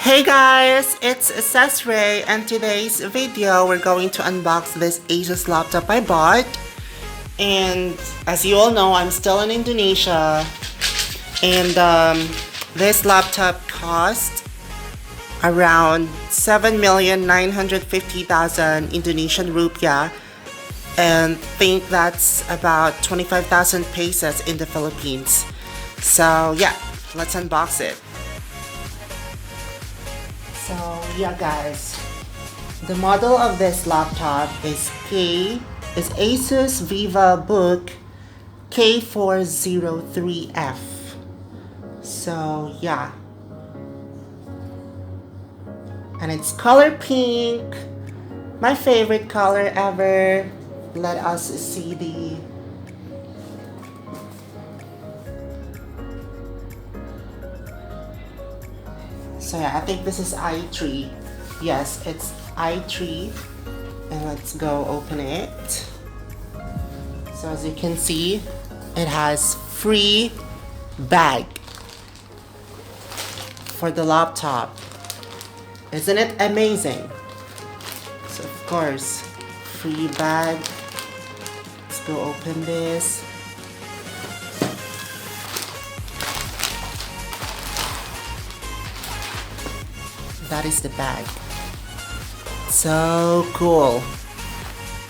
Hey guys, it's Ray, and today's video we're going to unbox this Asus laptop I bought. And as you all know, I'm still in Indonesia, and this laptop cost around 7,950,000 Indonesian rupiah, and think that's about 25,000 pesos in the Philippines. So yeah, let's unbox it. So yeah guys, the model of this laptop is Asus VivaBook K403F. So yeah, and it's color pink, my favorite color ever. Let us see the So yeah, I think this is i3. Yes, it's i3. And let's go open it. So as you can see, it has free bag for the laptop. Isn't it amazing? So of course, free bag. Let's go open this. That is the bag. So cool.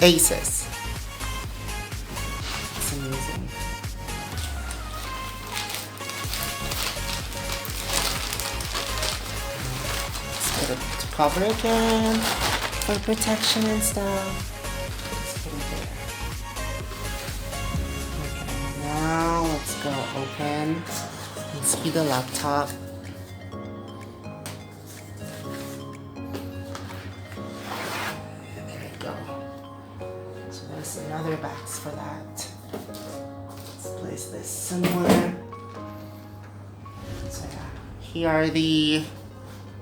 Asus. It's amazing. Let's put it to cover again for protection and stuff. Let's put it there. Okay, now let's go open and see the laptop. There's another box for that. Let's place this somewhere. So yeah, here are the,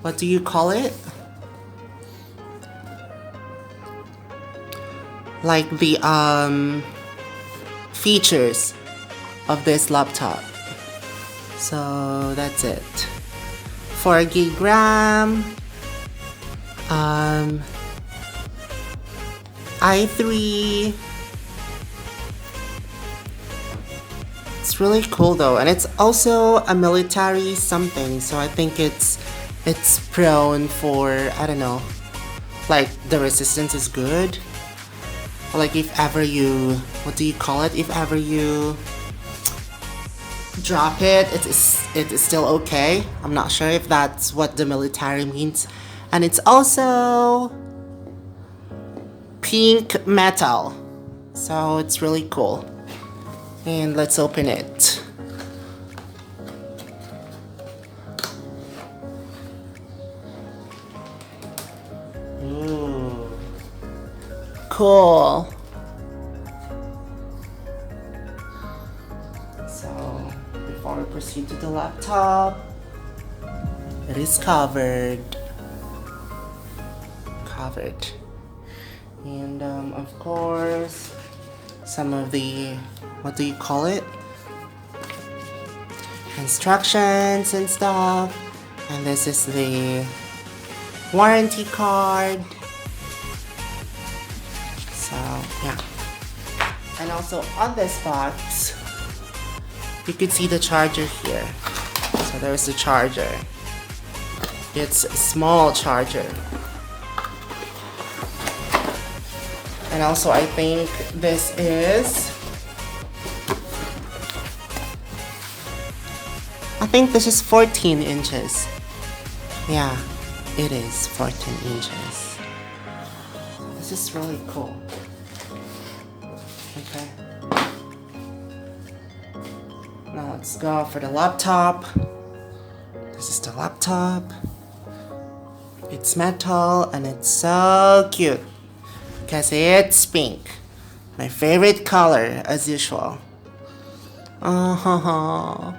what do you call it? Like the features of this laptop. So that's it. 4 gig RAM. i3. It's really cool though, and it's also a military something, so I think it's prone for, I don't know, like the resistance is good. Like if ever you, what do you call it? If ever you drop it, it is still okay. I'm not sure if that's what the military means. And it's also pink metal, so it's really cool. And let's open it. Ooh, cool. So before we proceed to the laptop, it is covered. And of course, some of the, what do you call it? Instructions and stuff. And this is the warranty card. So yeah. And also on this box, you could see the charger here. So there's the charger. It's a small charger. And also I think this is, I think this is 14 inches. Yeah, it is 14 inches. This is really cool. Okay. Now let's go for the laptop. This is the laptop. It's metal and it's so cute. Because it's pink. My favorite color, as usual. Oh,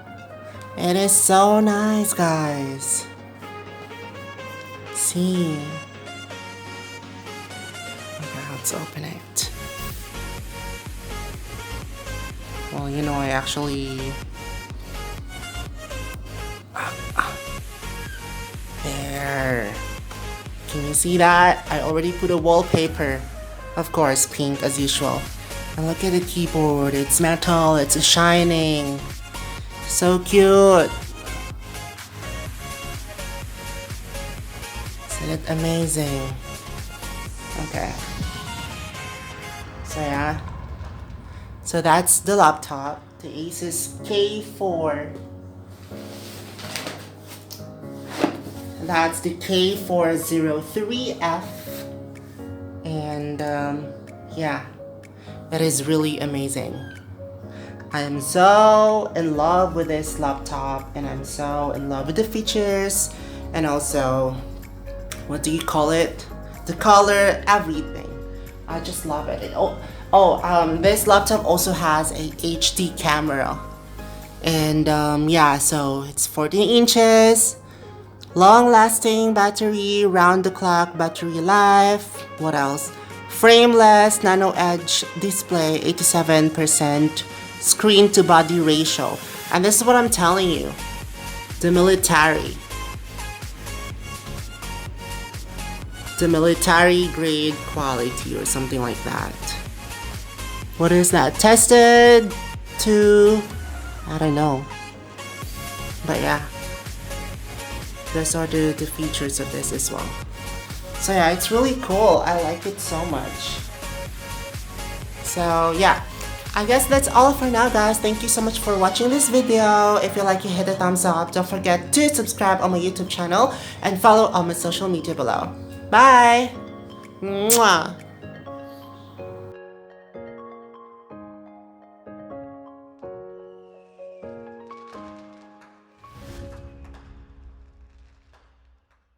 it is so nice, guys. See. Okay, let's open it. Well, you know, I actually There. Can you see that? I already put a wallpaper. Of course, pink as usual. And look at the keyboard. It's metal. It's shining. So cute. Isn't it amazing? Okay. So yeah. So that's the laptop. The Asus K4. That's the K403F. And yeah, it is really amazing. I am so in love with this laptop, and I'm so in love with the features, and also, what do you call it? The color, everything. I just love it. This laptop also has a HD camera. And yeah, so it's 14 inches. Long-lasting battery, round-the-clock battery life. What else? Frameless nano edge display, 87% screen-to-body ratio. And this is what I'm telling you. The military grade quality or something like that. What is that? Tested to, I don't know. But yeah. Those are the features of this as well. So yeah, it's really cool. I like it so much. So yeah, I guess that's all for now, guys. Thank you so much for watching this video. If you like it, hit the thumbs up. Don't forget to subscribe on my YouTube channel and follow on my social media below. Bye! Mwah!